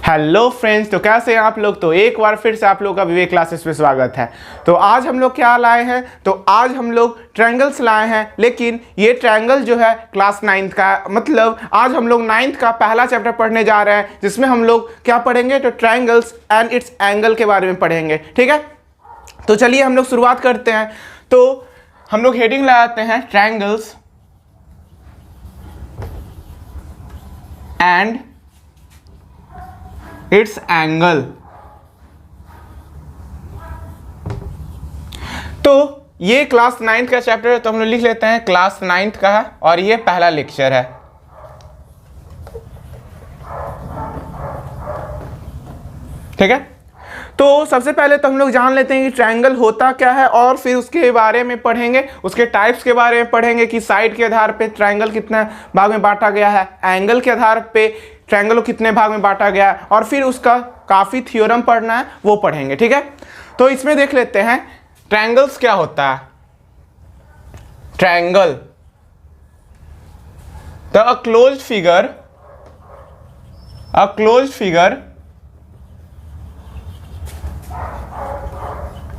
Hello friends, तो कैसे हैं आप लोग। तो एक बार फिर से आप लोग का विवेक क्लासेस पे स्वागत है। तो आज हम लोग क्या लाए हैं, तो आज हम लोग ट्रायंगल्स लाए हैं। लेकिन ये ट्रायंगल जो है क्लास 9th का, मतलब आज हम लोग 9th का पहला चैप्टर पढ़ने जा रहे हैं, जिसमें हम लोग क्या पढ़ेंगे, तो ट्रायंगल्स एंड इट्स एंगल के बारे में पढ़ेंगे। ठीक है, तो चलिए हम लोग शुरुआत करते हैं। तो हम लोग हेडिंग लगाते हैं ट्रायंगल्स एंड इट्स एंगल। तो ये क्लास 9th का चैप्टर है, तो हम लोग लिख लेते हैं क्लास 9th का है और ये पहला लेक्चर है। ठीक है, तो सबसे पहले तो हम लोग जान लेते हैं कि ट्रायंगल होता क्या है और फिर उसके बारे में पढ़ेंगे, उसके टाइप्स के बारे में पढ़ेंगे कि साइड के आधार पे ट्रायंगल कितना भाग में बांटा गया है, एंगल के आधार पे ट्रायंगल को कितने भाग में बांटा गया है, और फिर उसका काफ़ी थ्योरम पढ़ना है, वो पढ़ेंगे। ठीक है, तो इसमें देख लेते हैं ट्रायंगल्स क्या होता है। Triangle the a closed figure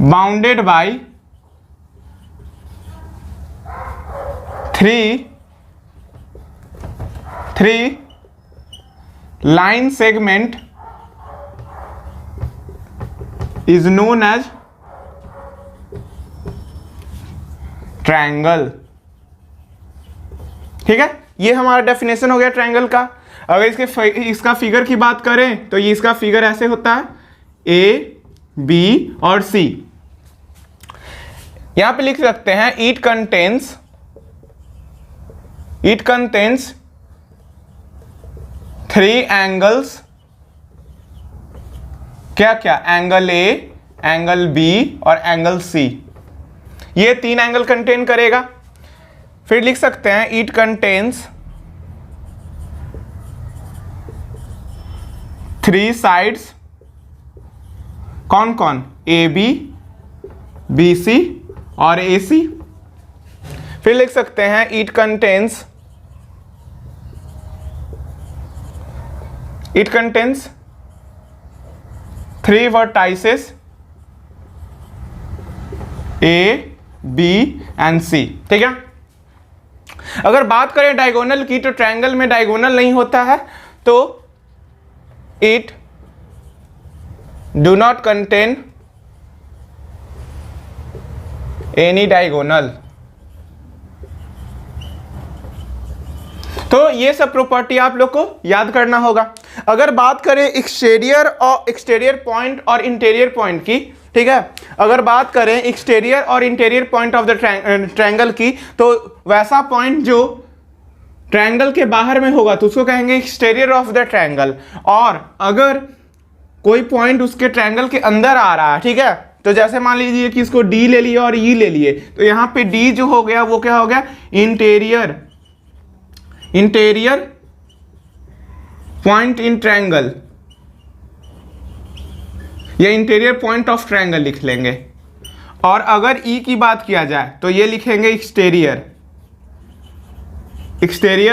bounded by three line segment is known as triangle। ठीक है, ये हमारा डेफिनेशन हो गया ट्रायंगल का। अगर इसका फिगर की बात करें तो ये इसका फिगर ऐसे होता है, ए बी और सी। यहां पे लिख सकते हैं इट कंटेन्स थ्री एंगल्स। क्या क्या? एंगल ए, एंगल बी और एंगल सी। ये तीन एंगल कंटेन करेगा। फिर लिख सकते हैं इट कंटेन्स थ्री साइड्स। कौन कौन? ए बी, बी सी और ए सी। फिर लिख सकते हैं it contains three vertices A B and C. ठीक है, अगर बात करें डायगोनल की, तो ट्रायंगल में डायगोनल नहीं होता है, तो it do not contain any diagonal। तो ये सब प्रॉपर्टी आप लोग को याद करना होगा। अगर बात करें एक्सटीरियर पॉइंट और इंटीरियर पॉइंट की, ठीक है, अगर बात करें एक्सटीरियर और interior point of the triangle की, तो वैसा पॉइंट जो ट्रायंगल के बाहर में होगा तो उसको कहेंगे एक्सटीरियर ऑफ द ट्रायंगल। और अगर कोई पॉइंट उसके ट्रायंगल के अंदर आ रहा है, ठीक है, तो जैसे मान लीजिए कि इसको डी ले लिए और ई ले लिए, तो यहां पे डी जो हो गया वो क्या हो गया? इंटीरियर पॉइंट इन ट्रायंगल, या इंटीरियर पॉइंट ऑफ ट्रायंगल लिख लेंगे। और अगर ई की बात किया जाए तो ये लिखेंगे एक्सटीरियर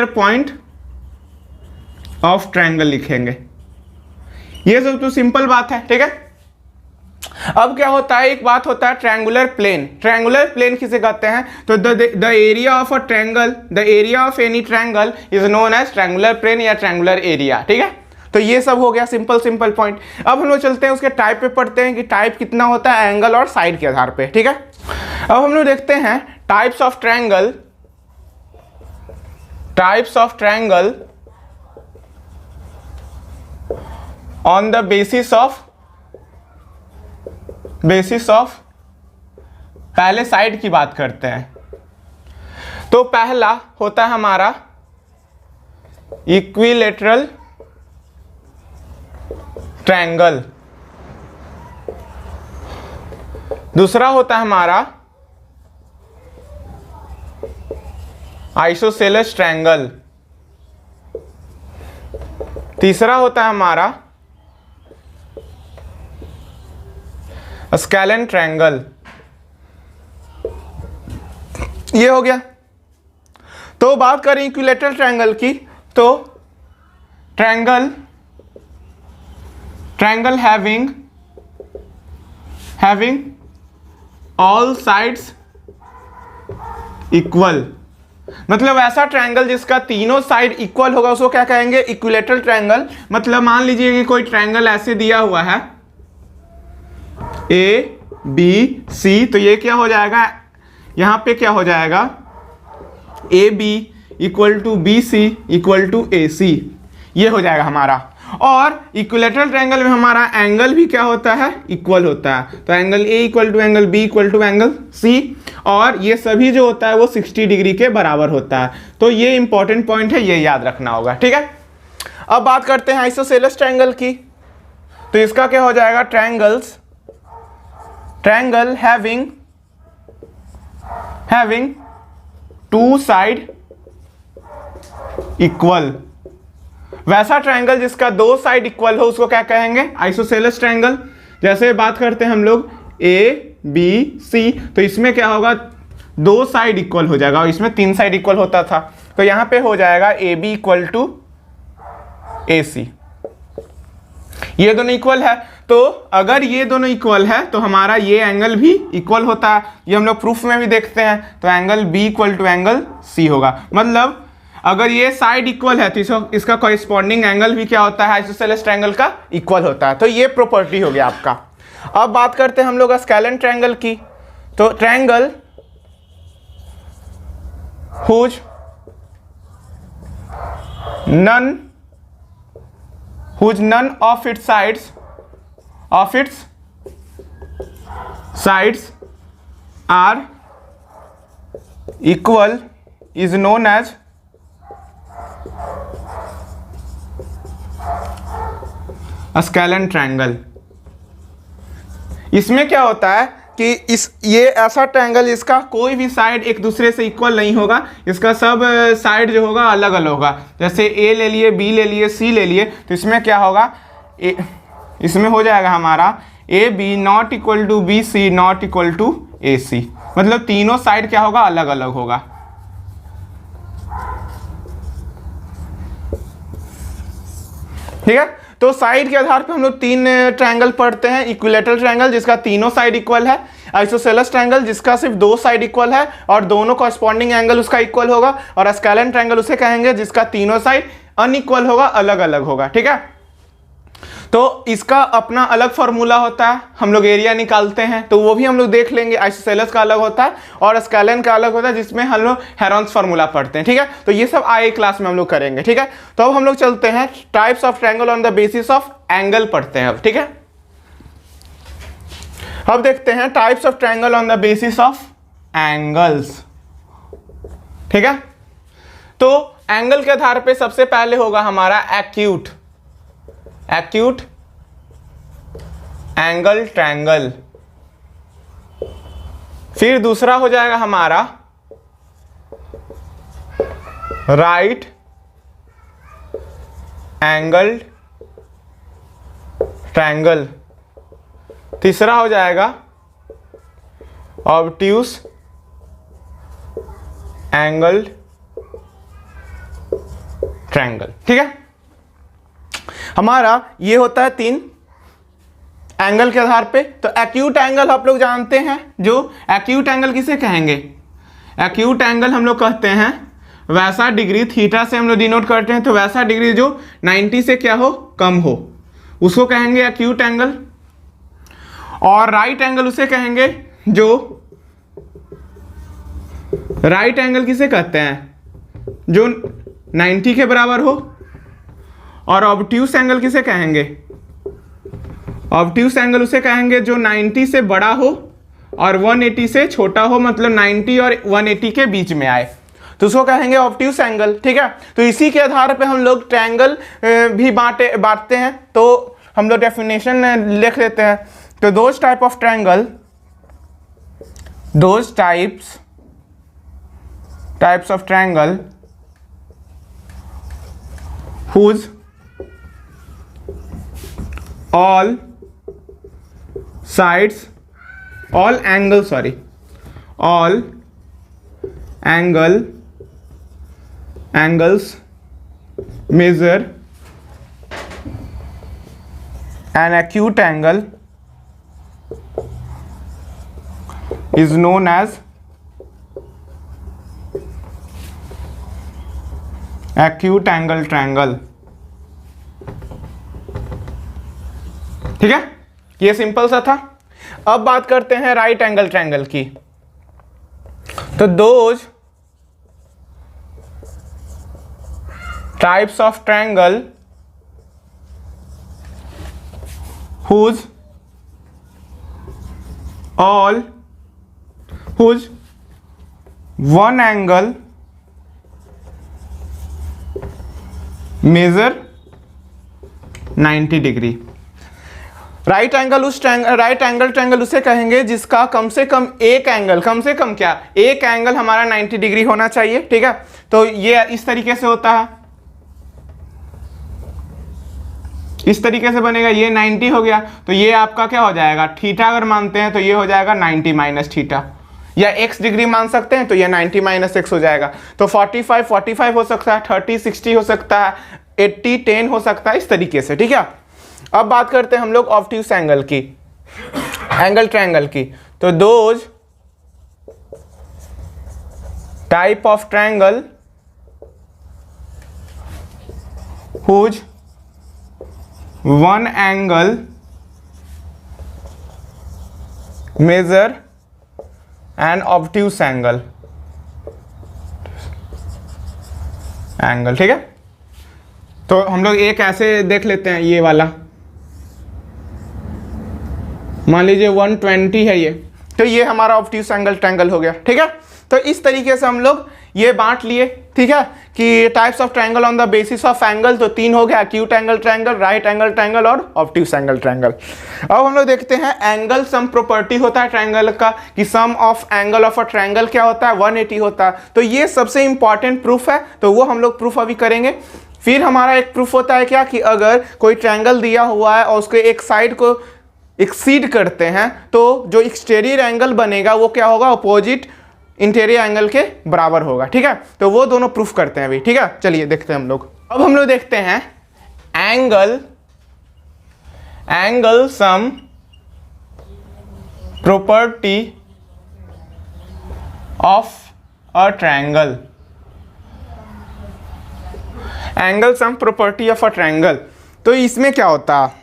पॉइंट ऑफ ट्रायंगल लिखेंगे। ये सब तो सिंपल बात है। ठीक है, अब क्या होता है, एक बात होता है ट्रायंगुलर प्लेन। ट्रायंगुलर प्लेन किसे कहते हैं? तो the area of a triangle, the area of any triangle is known as triangular plane या ट्रायंगुलर एरिया। ठीक है, तो ये सब हो गया सिंपल पॉइंट। अब हम लोग चलते हैं उसके टाइप पे, पढ़ते हैं कि टाइप कितना होता है एंगल और साइड के आधार पे। ठीक है, अब हम लोग देखते हैं types of triangle on the basis of पहले साइड की बात करते हैं। तो पहला होता है हमारा इक्विलेटरल ट्रायंगल, दूसरा होता है हमारा आइसोसेलेस ट्रायंगल, तीसरा होता है हमारा स्केलन ट्रायंगल। ये हो गया। तो बात करें इक्विलेटरल ट्रायंगल की, तो triangle triangle having all sides equal, मतलब ऐसा ट्रायंगल जिसका तीनों साइड इक्वल होगा उसको क्या कहेंगे? Equilateral triangle. मतलब मान लीजिए कि कोई ट्रायंगल ऐसे दिया हुआ है ए बी सी, तो ये क्या हो जाएगा? यहां पे क्या हो जाएगा? A B equal to B C equal to A C, ये हो जाएगा हमारा। और इक्विलेटरल ट्रायंगल में हमारा एंगल भी क्या होता है? इक्वल होता है। तो angle A equal to angle B equal to angle C, और ये सभी जो होता है वो 60 डिग्री के बराबर होता है। तो ये इंपॉर्टेंट पॉइंट है, ये याद रखना होगा, ठीक है। अब बात करते हैं आइसोसेलेस ट्रायंगल की। तो इसका क्या हो जाएगा? Triangle having two side equal, वैसा ट्रायंगल जिसका दो साइड इक्वल हो उसको क्या कहेंगे? Isosceles triangle. जैसे बात करते हैं हम लोग ए बी सी, तो इसमें क्या होगा? दो साइड इक्वल हो जाएगा, और इसमें तीन साइड इक्वल होता था। तो यहां पे हो जाएगा A B equal to A C, ये दोनों इक्वल है। तो अगर ये दोनों इक्वल है तो हमारा ये एंगल भी इक्वल होता है, ये हम लोग प्रूफ में भी देखते हैं। तो angle B equal to angle C होगा। मतलब अगर ये साइड इक्वल है तो इसका कॉरेस्पॉन्डिंग एंगल भी क्या होता है? आइसोसेलेस ट्रायंगल का इक्वल होता है। तो ये प्रॉपर्टी हो गया आपका। अब बात करते हैं हम लोग स्केलेन ट्रायंगल की। तो triangle whose none of its sides are equal is known as a scalene triangle। इसमें क्या होता है कि ये ऐसा ट्रायंगल इसका कोई भी साइड एक दूसरे से इक्वल नहीं होगा, इसका सब साइड जो होगा अलग अलग होगा। जैसे ए ले लिए, बी ले लिए, सी ले लिए, तो इसमें क्या होगा? इसमें हो जाएगा हमारा A B not equal to B C not equal to A C, मतलब तीनों साइड क्या होगा? अलग अलग होगा। ठीक है। तो साइड के आधार पे हम लोग तीन ट्रायंगल पढ़ते हैं। इक्विलेटरल ट्रायंगल जिसका तीनों साइड इक्वल है, आइसोसेलेस ट्रायंगल जिसका सिर्फ दो साइड इक्वल है और दोनों कॉरेस्पॉन्डिंग एंगल उसका इक्वल होगा, और स्केलेन ट्रायंगल उसे कहेंगे जिसका तीनों साइड अनइक्वल होगा, अलग अलग होगा। ठीक है। तो इसका अपना अलग फॉर्मूला होता है, हम लोग एरिया निकालते हैं, तो वो भी हम लोग देख लेंगे। आइसोसेलेस का अलग होता है और स्केलेन का अलग होता है, जिसमें हम लोग हेरॉन्स फार्मूला पढ़ते हैं। ठीक है। तो ये सब आए क्लास में हम लोग करेंगे। ठीक है। तो अब हम लोग चलते हैं types of triangle on the basis of angle पढ़ते हैं अब। ठीक है। अब देखते हैं types of triangle on the basis of angles. ठीक है। तो एंगल के आधार पे सबसे पहले होगा हमारा एक्यूट एंगल ट्रायंगल। फिर दूसरा हो जाएगा हमारा राइट एंगल ट्रायंगल। तीसरा हो जाएगा ऑब्ट्यूस एंगल ट्रायंगल। ठीक है। हमारा ये होता है तीन एंगल के आधार पे। तो एक्यूट एंगल आप लोग जानते हैं, जो एक्यूट एंगल किसे कहेंगे? एक्यूट एंगल हम लोग कहते हैं वैसा डिग्री, थीटा से हम लोग डिनोट करते हैं, तो वैसा डिग्री जो 90 से क्या हो? कम हो, उसको कहेंगे एक्यूट एंगल। और राइट एंगल उसे कहेंगे जो राइट एंगल किसे कहते हैं? जो 90 के बराबर हो। और ऑब्ट्यूस एंगल किसे कहेंगे? ऑब्ट्यूस एंगल उसे कहेंगे जो 90 से बड़ा हो और 180 से छोटा हो, मतलब 90 और 180 के बीच में आए, तो उसको कहेंगे ऑब्ट्यूस एंगल। ठीक है। तो इसी के आधार पे हम लोग ट्रायंगल भी बांटते हैं। तो हम लोग डेफिनेशन लिख देते हैं। तो those type of triangle, those types of triangle whose all angles measure an acute angle is known as acute angle triangle। ठीक है, ये सिंपल सा था। अब बात करते हैं राइट एंगल ट्रायंगल की। तो those types of triangle whose one angle measure 90 degree. Right angle उसे कहेंगे जिसका कम से कम एक एंगल, कम से कम क्या, एक एंगल हमारा 90 डिग्री होना चाहिए। ठीक है, तो ये इस तरीके से होता है, इस तरीके से बनेगा। ये 90 हो गया तो ये आपका क्या हो जाएगा, थीटा अगर मानते हैं तो ये हो जाएगा 90 माइनस थीटा, या x डिग्री मान सकते हैं तो ये 90 माइनस x हो जाएगा। तो 45 हो सकता है, 30 60 हो सकता है, 80 10 हो सकता है, इस तरीके से। ठीक है, अब बात करते हैं हम लोग ऑब्ट्यूस एंगल की, एंगल ट्रायंगल की। तो those type of triangle whose one angle measure an obtuse angle। ठीक है, तो हम लोग एक ऐसे देख लेते हैं, ये वाला मान लीजिए 120 है ये, तो ये हमारा ऑब्ट्यूस एंगल ट्रायंगल हो गया। ठीक है, तो इस तरीके से हम लोग ये बांट लिए। ठीक है, कि types of triangle on the basis of angle, तो 3 हो गया, acute angle triangle, right angle triangle और ऑब्ट्यूस एंगल ट्रायंगल। अब हम लोग देखते हैं एंगल सम प्रॉपर्टी होता है ट्रायंगल का, कि sum of angle of a triangle क्या होता है, 180 होता है। तो ये सबसे इंपॉर्टेंट प्रूफ है, तो वो हम लोग प्रूफ अभी करेंगे। फिर हमारा एक प्रूफ होता है क्या, कि अगर कोई ट्रायंगल दिया हुआ है और उसके एक साइड को एक्सीड करते हैं तो जो एक्सटीरियर एंगल बनेगा वो क्या होगा, अपोजिट इंटीरियर एंगल के बराबर होगा। ठीक है, तो वो दोनों प्रूफ करते हैं अभी। ठीक है, चलिए देखते हैं हम लोग। अब हम लोग देखते हैं angle sum property of a triangle, angle sum property of a triangle. तो इसमें क्या होता है,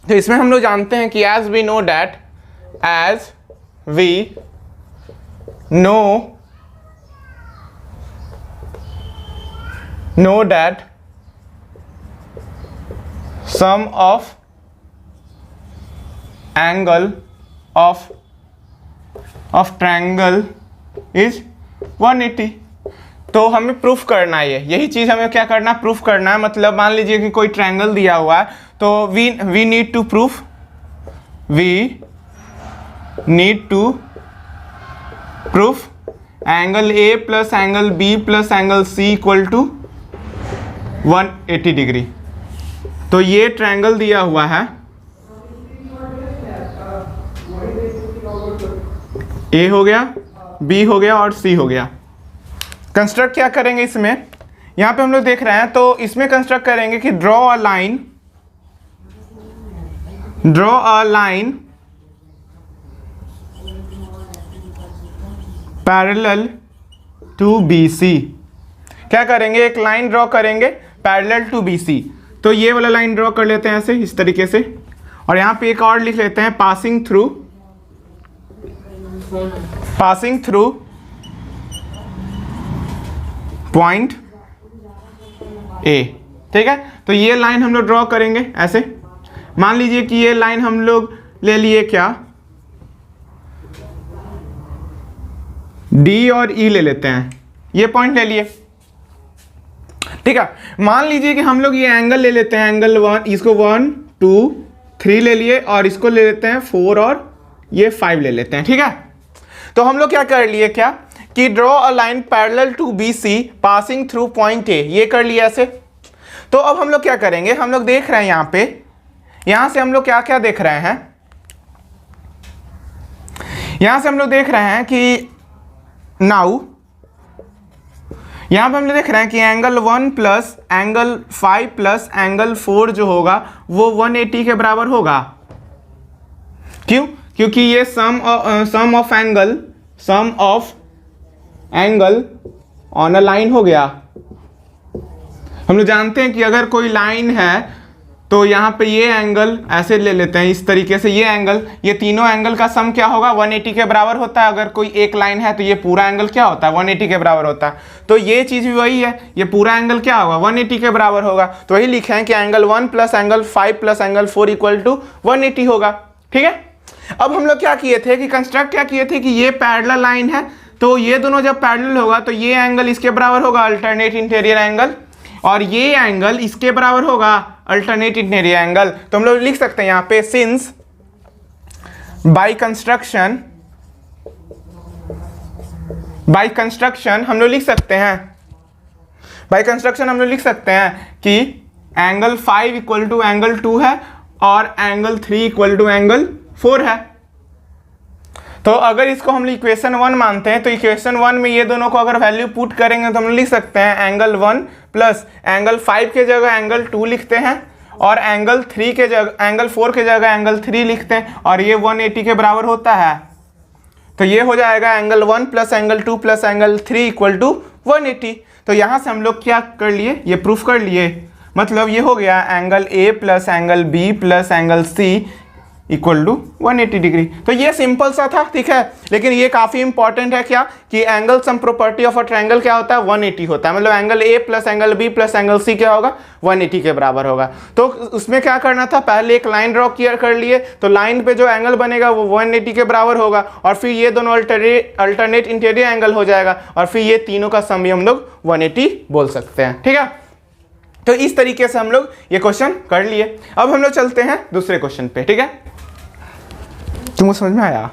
तो इसमें हम लोग जानते हैं कि as we know that sum of angle of triangle is 180। तो हमें प्रूफ करना है, यही चीज हमें क्या करना है, प्रूफ करना है। मतलब मान लीजिए कि कोई ट्रायंगल दिया हुआ है, तो we need to proof angle A plus angle B plus angle C equal to 180 degree. तो ये ट्रायंगल दिया हुआ है, ए हो गया, बी हो गया और सी हो गया। कंस्ट्रक्ट क्या करेंगे इसमें, यहां पे हम लोग देख रहे हैं, तो इसमें कंस्ट्रक्ट करेंगे कि draw a line parallel to BC। क्या करेंगे, एक लाइन ड्रॉ करेंगे पैरेलल टू BC। तो ये वाला लाइन ड्रॉ कर लेते हैं ऐसे, इस तरीके से, और यहां पे एक और लिख लेते हैं, पासिंग थ्रू पॉइंट A। ठीक है, तो ये लाइन हम लोग ड्रॉ करेंगे ऐसे। मान लीजिए कि ये लाइन हम लोग ले लिए क्या, D और E ले लेते हैं, ये पॉइंट ले लिए। ठीक है, मान लीजिए कि हम लोग ये एंगल ले लेते हैं, एंगल 1, इसको 1 2 3 ले लिए, और इसको ले लेते हैं 4 और ये 5 ले लेते हैं। ठीक है, तो हम लोग क्या कर लिए, क्या कि draw a line parallel to BC passing through point A, ये कर लिया ऐसे। तो अब हम लोग क्या करेंगे, हम लोग देख रहे हैं यहां पे, यहां से हम लोग क्या क्या देख रहे हैं, यहां से हम लोग देख रहे हैं कि नाउ यहाँ पे हम लोग देख रहे हैं कि angle 1 plus angle 5 plus angle 4 जो होगा वो 180 के बराबर होगा। क्यों? क्योंकि ये sum of angle on a line हो गया। हम लोग जानते हैं कि अगर कोई लाइन है तो यहाँ पे ये एंगल ऐसे ले लेते हैं इस तरीके से, ये एंगल, ये तीनों एंगल का सम क्या होगा 180 के बराबर होता है। अगर कोई एक लाइन है तो ये पूरा एंगल क्या होता है 180 के बराबर होता है। तो ये चीज़ भी वही है, ये पूरा एंगल क्या होगा 180 के बराबर होगा। तो वही लिखे हैं कि angle 1 plus angle 5 plus angle 4 equal to 180 होगा। ठीक है, अब हम लोग क्या किए थे कि कंस्ट्रक्ट क्या किए थे कि ये पैरेलल लाइन है, तो ये दोनों जब पैरेलल होगा तो ये एंगल इसके बराबर होगा अल्टरनेट इंटीरियर एंगल, और ये एंगल इसके बराबर होगा अल्टरनेट इंटीरियर एंगल। तो हम लोग लिख सकते हैं यहाँ पे सिंस बाय कंस्ट्रक्शन हम लोग लिख सकते हैं, बाय कंस्ट्रक्शन हम लोग लिख सकते हैं कि एंगल 5 इक्वल टू एंगल 2 है और एंगल 3 इक्वल टू एंगल 4 है। तो अगर इसको हम इक्वेशन 1 मानते हैं तो इक्वेशन 1 में ये दोनों को अगर वैल्यू पुट करेंगे तो हम लिख सकते हैं एंगल 1 प्लस एंगल 5 के जगह एंगल 2 लिखते हैं और एंगल 3 के जगह एंगल 4 के जगह एंगल 3 लिखते हैं और ये 180 के बराबर होता है। तो ये हो जाएगा angle 1 plus angle 2 plus angle 3 equal to 180। तो यहाँ से हम लोग क्या कर लिए, ये प्रूफ कर लिए, मतलब ये हो गया angle A plus angle B plus angle C equal to 180 degree. तो ये सिंपल सा था, ठीक है, लेकिन ये काफी इंपॉर्टेंट है क्या कि angle sum property of a triangle क्या होता है 180 होता है, मतलब angle A plus angle B plus angle C क्या होगा 180 के बराबर होगा। तो उसमें क्या करना था, पहले एक लाइन ड्रॉ कर लिए, तो लाइन पे जो एंगल बनेगा वो 180 के बराबर होगा और फिर ये दोनों अल्टरनेट इंटीरियर एंगल हो जाएगा और फिर ये तीनों का सम भी हम लोग 180 बोल सकते हैं। ठीक है, तो इस तरीके से हम लोग ये क्वेश्चन कर लिए। अब हम लोग चलते हैं दूसरे क्वेश्चन पे। ठीक है, तुमको समझ में आया?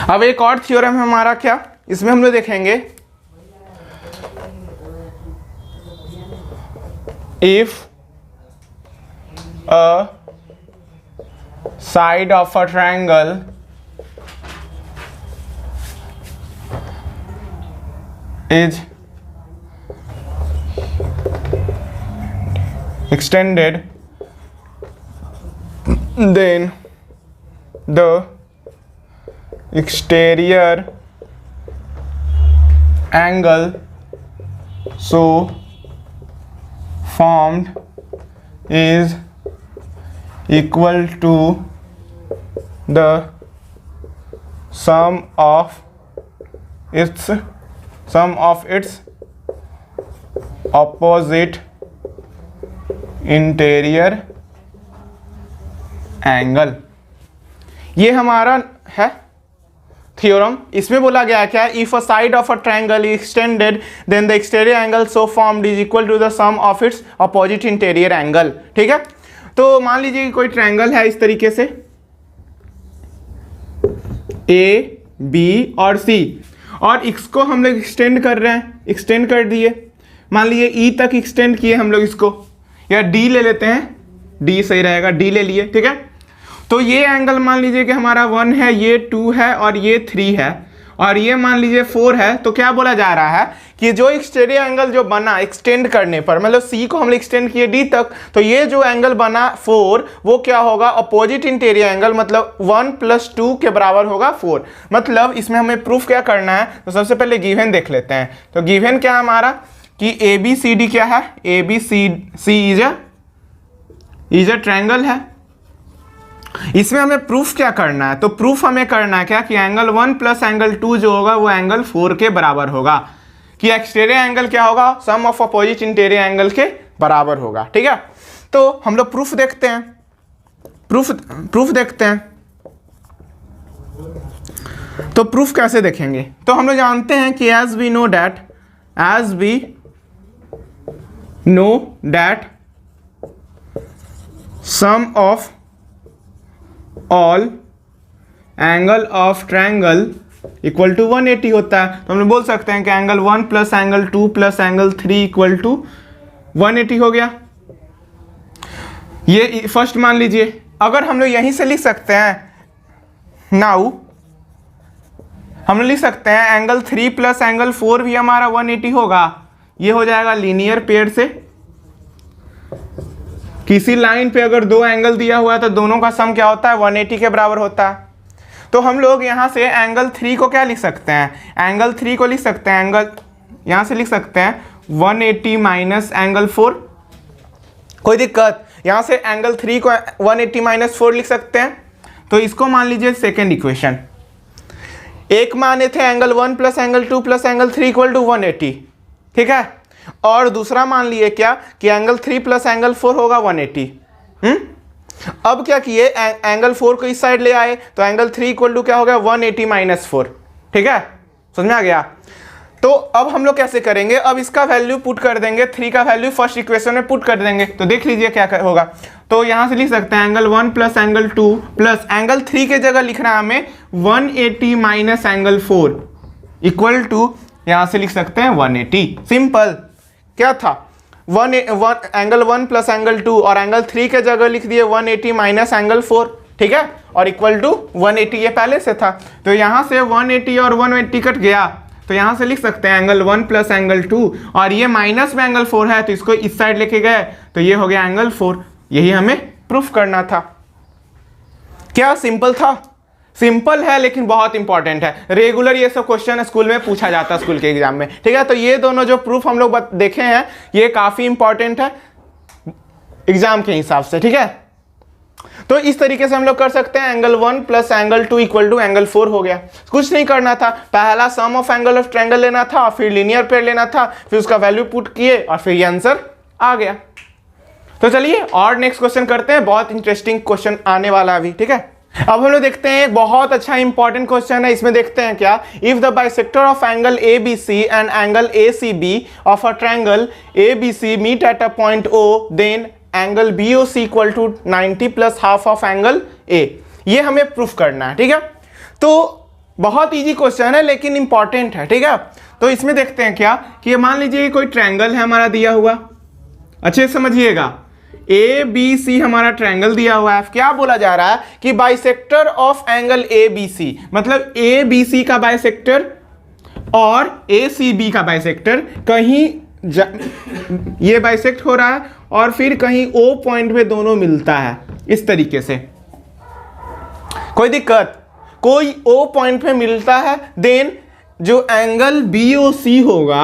अब एक और थ्योरम है हमारा, क्या इसमें हम लोग देखेंगे if a side of a triangle is extended then the exterior angle so formed is equal to the sum of its opposite interior angle. ये हमारा है थ्योरम। इसमें बोला गया क्या, if a side of a triangle is extended then the exterior angle so formed is equal to the sum of its opposite interior angle. ठीक है, तो मान लीजिए कि कोई ट्रायंगल है इस तरीके से ए बी और सी, और इसको हम लोग एक्सटेंड कर रहे हैं, एक्सटेंड कर दिए, मान लीजिए ई तक एक्सटेंड किए हम लोग इसको, या डी ले लेते हैं, डी सही रहेगा, डी ले लिए। ठीक है, तो ये एंगल मान लीजिए कि हमारा 1 है, ये 2 है और ये 3 है और ये मान लीजिए 4 है। तो क्या बोला जा रहा है कि जो एक्सटीरियर एंगल जो बना एक्सटेंड करने पर, मतलब सी को हम एक्सटेंड किए डी तक, तो ये जो एंगल बना 4 वो क्या होगा अपोजिट इंटीरियर एंगल, मतलब 1 + 2 के बराबर होगा 4। मतलब इसमें हमें प्रूफ क्या करना है, तो सबसे पहले गिवन देख लेते हैं। तो गिवन क्या है हमारा कि ए बी सी डी क्या है, A B C is a triangle है। इसमें हमें प्रूफ क्या करना है, तो प्रूफ हमें करना है क्या कि एंगल 1 + एंगल 2 जो होगा वो एंगल 4 के बराबर होगा, कि एक्सटीरियर एंगल क्या होगा सम ऑफ अपोजिट इंटीरियर एंगल के बराबर होगा। ठीक है, तो हम लोग प्रूफ देखते हैं, प्रूफ देखते हैं। तो प्रूफ कैसे देखेंगे, तो हम लोग जानते हैं कि as we know that sum of all angle of triangle equal to 180 होता है। तो हम लोग बोल सकते हैं कि angle 1 plus angle 2 plus angle 3 equal to 180 हो गया। ये फर्स्ट मान लीजिए। अगर हम लोग यहीं से लिख सकते हैं, नाउ हम लोग लिख सकते हैं एंगल 3 प्लस एंगल 4 भी हमारा 180 होगा। ये हो जाएगा लीनियर पेयर से। किसी लाइन पे अगर दो एंगल दिया हुआ है तो दोनों का सम क्या होता है, 180 के बराबर होता है। तो हम लोग यहाँ से एंगल 3 को क्या लिख सकते हैं, एंगल 3 को लिख सकते हैं, एंगल यहाँ से लिख सकते हैं 180 माइनस एंगल 4। कोई दिक्कत, यहाँ से एंगल 3 को 180 माइनस 4 लिख सकते हैं। तो इसको मान लीजिए सेकेंड इक्वेशन। एक माने थे angle 1 plus angle 2 plus angle 3 equal to 180, ठीक है। और दूसरा मान लिए क्या कि एंगल 3 प्लस एंगल 4 होगा 180। अब क्या किए, एंगल 4 को इस साइड ले आए तो एंगल 3 इक्वल टू क्या हो गया 180 माइनस 4। ठीक है, समझ में आ गया। तो अब हम लोग कैसे करेंगे, अब इसका वैल्यू पुट कर देंगे, 3 का वैल्यू फर्स्ट इक्वेशन में पुट कर देंगे। तो देख लीजिए क्या होगा। तो यहां से लिख सकते हैं angle 1 plus angle 2 plus angle 3 के जगह लिखना है हमें 180 माइनस एंगल 4 इक्वल टू, यहां से लिख सकते हैं 180। सिंपल, क्या था एंगल 1 प्लस एंगल 2 और एंगल 3 के जगह लिख दिए 180 माइनस एंगल 4, ठीक है, और इक्वल टू 180 ये पहले से था। तो यहां से 180 और 180 कट गया, तो यहां से लिख सकते हैं एंगल 1 प्लस एंगल 2 और ये माइनस में एंगल 4 है तो इसको इस साइड लेके गए तो ये हो गया एंगल 4। यही हमें प्रूफ करना था। क्या सिंपल था? सिंपल है लेकिन बहुत इंपॉर्टेंट है। रेगुलर ये सब क्वेश्चन स्कूल में पूछा जाता है, स्कूल के एग्जाम में, ठीक है। तो ये दोनों जो प्रूफ हम लोग देखे हैं ये काफी इंपॉर्टेंट है एग्जाम के हिसाब से, ठीक है। तो इस तरीके से हम लोग कर सकते हैं, angle 1 plus angle 2 equal to angle 4 हो गया। कुछ नहीं करना था, पहला sum of angle of triangle लेना था, फिर लीनियर पेयर लेना था, फिर उसका वैल्यू पुट किए और फिर ये आंसर आ गया। तो चलिए और नेक्स्ट क्वेश्चन करते हैं, बहुत इंटरेस्टिंग क्वेश्चन आने वाला है अभी, ठीक है। अब हम लोग देखते हैं एक बहुत अच्छा इंपॉर्टेंट क्वेश्चन है। इसमें देखते हैं क्या, if the bisector of angle ABC and angle ACB of a triangle ABC meet at a point O, then angle BOC equal to 90 plus half of angle A। ये हमें प्रूफ करना है, ठीक है। तो बहुत इजी क्वेश्चन है लेकिन इंपॉर्टेंट है, ठीक है। तो इसमें देखते हैं क्या कि मान लीजिए कोई ट्रायंगल है हमारा दिया हुआ, अच्छे से समझिएगा, ABC हमारा ट्रायंगल दिया हुआ है। क्या बोला जा रहा है कि बाइसेक्टर ऑफ एंगल ABC, मतलब ABC का बाइसेक्टर और ACB का बाइसेक्टर कहीं ये बाइसेक्ट हो रहा है और फिर कहीं O पॉइंट पे दोनों मिलता है, इस तरीके से। कोई दिक्कत, कोई O पॉइंट पे मिलता है, देन जो एंगल BOC होगा,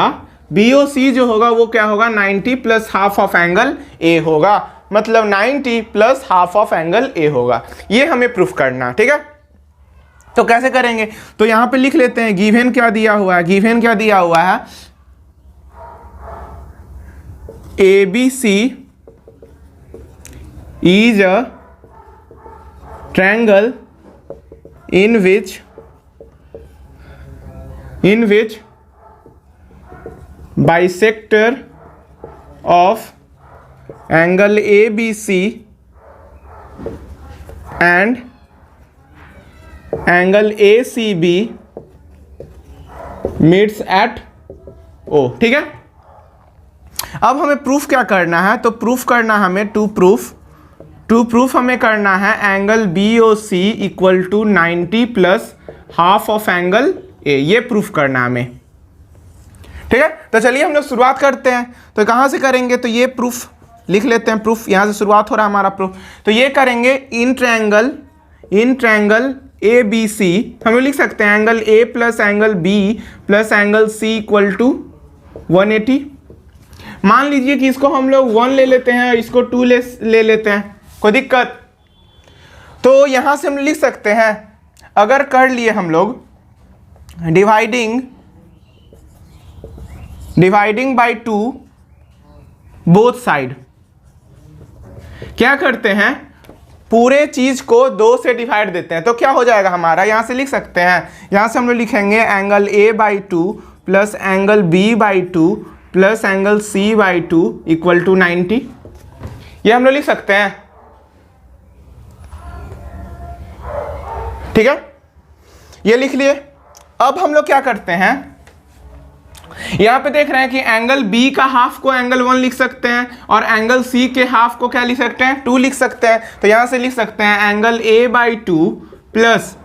BOC जो होगा वो क्या होगा 90 plus half of angle A होगा, मतलब 90 plus half of angle A होगा। ये हमें प्रूफ करना है, ठीक है। तो कैसे करेंगे, तो यहां पे लिख लेते हैं गिवन क्या दिया हुआ है, गिवन क्या दिया हुआ है, ABC is a triangle in which bisector of angle ABC and angle ACB meets at O, ठीक है। अब हमें प्रूफ क्या करना है, तो प्रूफ करना हमें टू प्रूफ हमें करना है angle BOC equal to 90 plus half of angle A, ये प्रूफ करना हमें, ठीक है। तो चलिए हम लोग शुरुआत करते हैं। तो कहाँ से करेंगे, तो ये प्रूफ लिख लेते हैं, प्रूफ यहाँ से शुरुआत हो रहा है हमारा प्रूफ। तो ये करेंगे इन ट्रायंगल ABC, हम लोग लिख सकते हैं angle A plus angle B plus angle C equal to 180। मान लीजिए कि इसको हम लोग 1 ले लेते हैं और इसको 2 ले लेते हैं, कोई दिक्कत। तो यहां से हम लिख सकते हैं, अगर कर लिए हम लोग डिवाइडिंग बाय 2 बोथ साइड क्या करते हैं, पूरे चीज को 2 से डिवाइड देते हैं। तो क्या हो जाएगा हमारा, यहां से लिख सकते हैं, यहां से हम लोग लिखेंगे angle A/2 plus angle B/2 plus angle C/2 equal to 90। ये हम लोग लिख सकते हैं, ठीक है, ये लिख लिए। अब हम लोग क्या करते हैं, यहां पे देख रहे हैं कि एंगल B का हाफ को एंगल 1 लिख सकते हैं और एंगल C के हाफ को क्या लिख सकते हैं, 2 लिख सकते हैं। तो यहां से लिख सकते हैं angle A/2 plus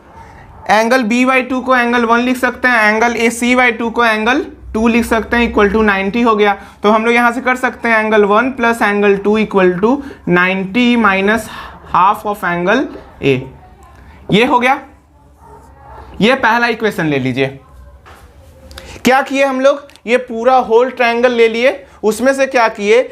angle B/2 को एंगल 1 लिख सकते हैं, एंगल AC/2 को एंगल 2 लिख सकते हैं, इक्वल टू 90 हो गया। तो हम लोग यहां से कर सकते हैं angle 1 plus angle 2 equal to 90 minus half of angle A। ये हो गया, ये पहला इक्वेशन ले लीजिए। क्या किए हम लोग, ये पूरा होल ट्रायंगल ले लिए, उसमें से क्या किए,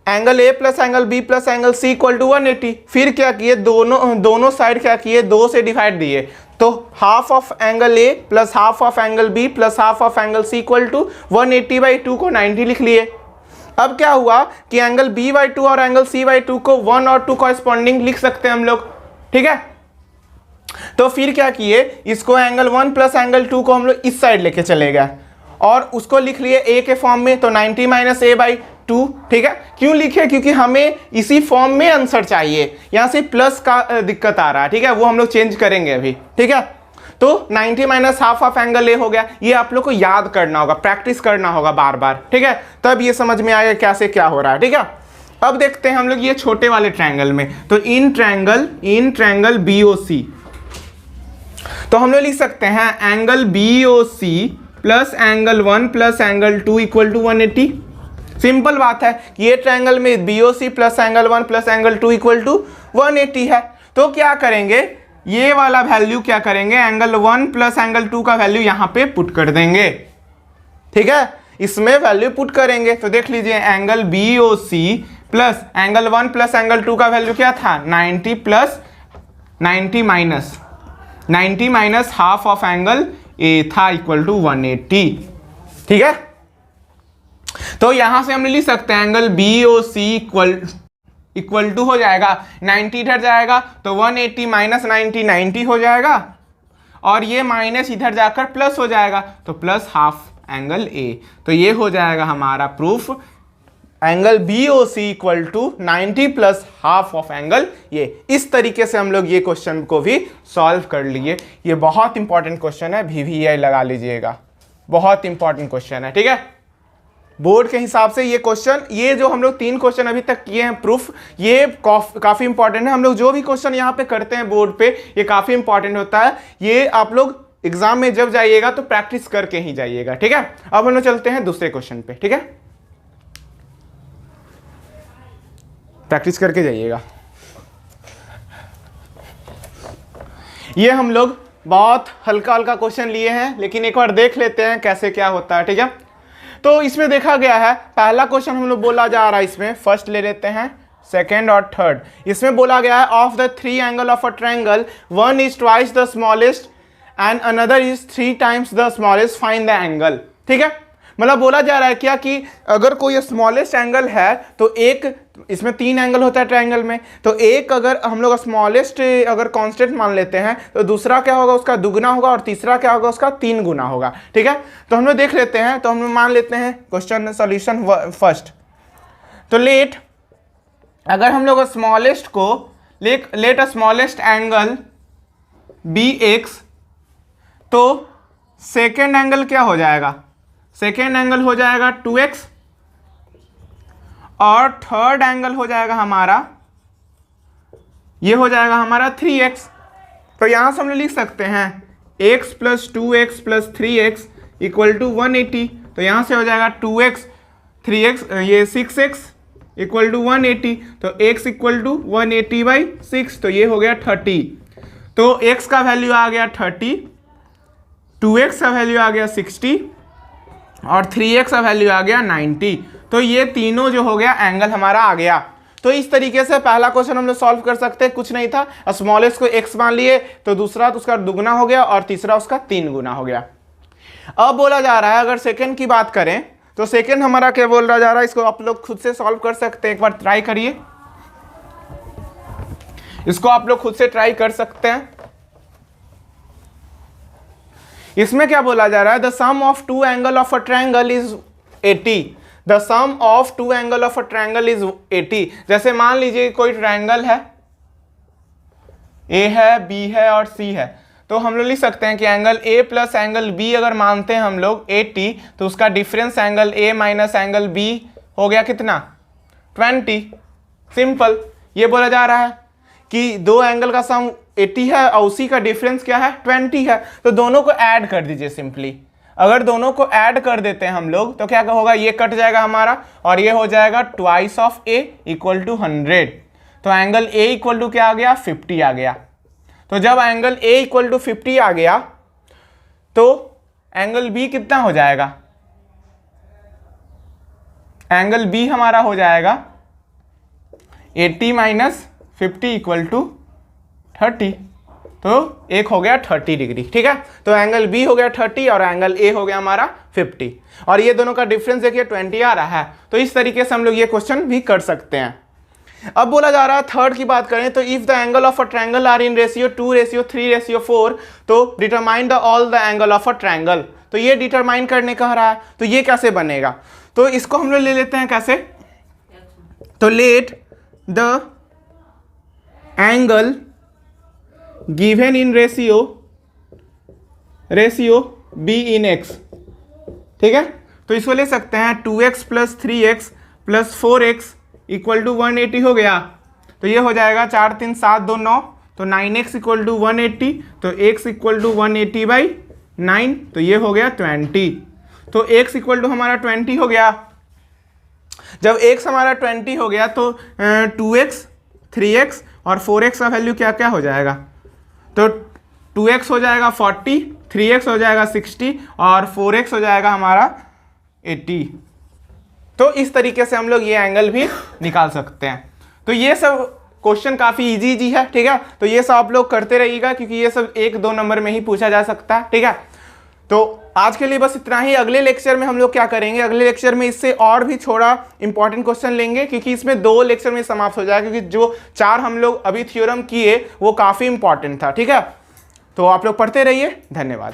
angle A plus angle B plus angle C equal to 180। फिर क्या किए, दोनों साइड क्या किए, 2 से डिवाइड दिए। तो half of angle A plus half of angle B plus half of angle C equal to 180/2 को 90 लिख लिए। अब क्या हुआ कि एंगल B/2 और एंगल C/2 को 1 और 2 कॉरेस्पॉन्डिंग लिख सकते हैं हम लोग, ठीक है। तो फिर क्या किए, इसको एंगल 1 प्लस एंगल 2 को हम लोग इस साइड लेके चले गए और उसको लिख लिए A के फॉर्म में, तो 90 माइनस A/2, ठीक है। क्यों लिखे, क्योंकि हमें इसी फॉर्म में आंसर चाहिए, यहां से प्लस का दिक्कत आ रहा है, ठीक है, वो हम लोग चेंज करेंगे अभी, ठीक है। तो 90 minus half of angle A हो गया। ये आप लोग को याद करना होगा, प्रैक्टिस करना होगा बार बार, ठीक है, तब ये समझ में आएगा कैसे क्या हो रहा है, ठीक है। अब देखते हैं हम लोग ये छोटे वाले ट्रायंगल में। तो इन ट्रायंगल BOC, तो हम लोग लिख सकते हैं angle BOC plus angle 1 plus angle 2 equal to 180। Simple बात है कि ये ट्रायंगल में BOC plus angle 1 plus angle 2 equal to 180 है। तो क्या करेंगे, ये वाला वैल्यू क्या करेंगे, एंगल 1 प्लस एंगल 2 का वैल्यू यहां पे पुट कर देंगे, ठीक है, इसमें वैल्यू पुट करेंगे। तो देख लीजिए angle BOC plus angle 1 plus angle 2 का वैल्यू क्या था, 90 plus 90 minus half of angle A था इक्वल टू 180, ठीक है। तो यहां से हम लिख सकते हैं एंगल BOC इक्वल टू हो जाएगा 90 इधर जाएगा तो 180 माइनस 90 हो जाएगा और ये माइनस इधर जाकर प्लस हो जाएगा तो प्लस हाफ एंगल A। तो ये हो जाएगा हमारा proof, angle BOC equal to 90 plus half of angle A। इस तरीके से हम लोग ये क्वेश्चन को भी सॉल्व कर लिए। ये बहुत इंपॉर्टेंट क्वेश्चन है, VVI लगा लीजिएगा, बहुत इंपॉर्टेंट क्वेश्चन है, ठीक है। बोर्ड के हिसाब से ये क्वेश्चन, ये जो हम लोग 3 क्वेश्चन अभी तक किए हैं प्रूफ, ये काफी इंपॉर्टेंट है। हम लोग जो भी क्वेश्चन यहाँ पे करते हैं बोर्ड पे, ये काफी इंपॉर्टेंट होता है। ये आप लोग एग्जाम में जब जाइएगा तो प्रैक्टिस करके ही जाइएगा, ठीक है। अब हम लोग चलते हैं दूसरे क्वेश्चन पे, ठीक है, प्रैक्टिस करके जाइएगा। ये हम लोग बहुत हल्का हल्का क्वेश्चन लिए हैं, लेकिन एक बार देख लेते हैं कैसे क्या होता है, ठीक है। तो इसमें देखा गया है, पहला क्वेश्चन हम लोग बोला जा रहा है, इसमें फर्स्ट ले लेते हैं, सेकेंड और थर्ड। इसमें बोला गया है of the 3 angle of a triangle, one is twice the smallest and another is 3 times the smallest, find the angle, ठीक है। मतलब बोला जा रहा है क्या कि अगर कोई स्मॉलेस्ट एंगल है तो एक, इसमें 3 एंगल होता है ट्रायंगल में, तो एक अगर हम लोग स्मॉलेस्ट अगर कांस्टेंट मान लेते हैं तो दूसरा क्या होगा, उसका दुगना होगा और तीसरा क्या होगा, उसका 3 गुना होगा, ठीक है। तो हम लोग देख लेते हैं, तो हम लोग मान लेते हैं क्वेश्चन सॉल्यूशन फर्स्ट। तो लेट, अगर हम लोग स्मॉलेस्ट को लेट स्मॉलेस्ट एंगल BX, तो सेकेंड एंगल क्या हो जाएगा, सेकेंड एंगल हो जाएगा 2x और थर्ड एंगल हो जाएगा हमारा, ये हो जाएगा हमारा 3x। तो यहां से हम लोग लिख सकते हैं x plus 2x plus 3x equal to 180। तो यहां से हो जाएगा 2x 3x, ये 6x इक्वल टू 180, तो x इक्वल टू 180/6, तो ये हो गया 30। तो x का वैल्यू आ गया 30, 2x का वैल्यू आ गया 60 और 3x का वैल्यू आ गया 90। तो ये तीनों जो हो गया एंगल हमारा आ गया। तो इस तरीके से पहला क्वेश्चन हम लोग सॉल्व कर सकते हैं, कुछ नहीं था, स्मॉलेस्ट को x मान लिए तो दूसरा तो उसका दुगना हो गया और तीसरा उसका 3 गुना हो गया। अब बोला जा रहा है अगर सेकंड की बात करें तो सेकेंड हमारा क्या बोल रहा जा रहा है, इसको आप लोग खुद से सॉल्व कर सकते हैं, एक बार ट्राई करिए, इसको आप लोग खुद से ट्राई कर सकते हैं। इसमें क्या बोला जा रहा है, the sum of two angle of a triangle is 80, the sum of two angle of a triangle is 80। जैसे मान लीजिए कोई ट्रायंगल है, ए है, बी है और सी है, तो हम लोग लिख सकते हैं कि angle A plus angle B अगर मानते हैं हम लोग 80, तो उसका difference angle A minus angle B हो गया कितना, 20। सिंपल, ये बोला जा रहा है कि दो एंगल का सम 80 है और उसी का डिफरेंस क्या है, 20 है, तो दोनों को ऐड कर दीजिए सिंपली। अगर दोनों को ऐड कर देते हैं हम लोग तो क्या होगा, ये कट जाएगा हमारा और ये हो जाएगा twice of A equal to 100। तो एंगल ए इक्वल टू क्या आ गया, 50 आ गया। तो जब एंगल ए इक्वल टू 50 आ गया तो एंगल बी कितना हो जाएगा, एंगल बी हमारा हो जाएगा 80 माइनस 50 इक्वल टू 30। तो एक हो गया 30 डिग्री, ठीक है। तो एंगल बी हो गया 30 और एंगल ए हो गया हमारा 50 और ये दोनों का डिफरेंस देखिए 20 आ रहा है। तो इस तरीके से हम लोग ये क्वेश्चन भी कर सकते हैं। अब बोला जा रहा है थर्ड की बात करें तो if the angle of a triangle are in ratio 2:3:4 तो determine the all the angle of a triangle. तो ये डिटरमाइन करने कह रहा है, तो ये कैसे बनेगा, तो इसको हम लोग ले लेते हैं कैसे, तो let the angle given in ratio be in x, ठीक है। तो इसको ले सकते हैं 2x plus 3x plus 4x equal to 180 हो गया। तो ये हो जाएगा 4 3 7 2 9, तो 9x इक्वल टू 180, तो x इक्वल टू 180/9, तो ये हो गया 20। तो x इक्वल टू हमारा 20 हो गया। जब x हमारा 20 हो गया तो 2x 3x और 4x का वैल्यू क्या क्या हो जाएगा, तो 2x हो जाएगा 40, 3x हो जाएगा 60 और 4x हो जाएगा हमारा 80। तो इस तरीके से हम लोग ये एंगल भी निकाल सकते हैं। तो ये सब क्वेश्चन काफ़ी इजी है, ठीक है। तो ये सब आप लोग करते रहिएगा क्योंकि ये सब 1-2 नंबर में ही पूछा जा सकता है, ठीक है। तो आज के लिए बस इतना ही। अगले लेक्चर में हम लोग क्या करेंगे, अगले लेक्चर में इससे और भी थोड़ा इंपॉर्टेंट क्वेश्चन लेंगे क्योंकि इसमें 2 लेक्चर में समाप्त हो जाएगा, क्योंकि जो 4 हम लोग अभी थ्योरम किए वो काफ़ी इंपॉर्टेंट था, ठीक है। तो आप लोग पढ़ते रहिए, धन्यवाद।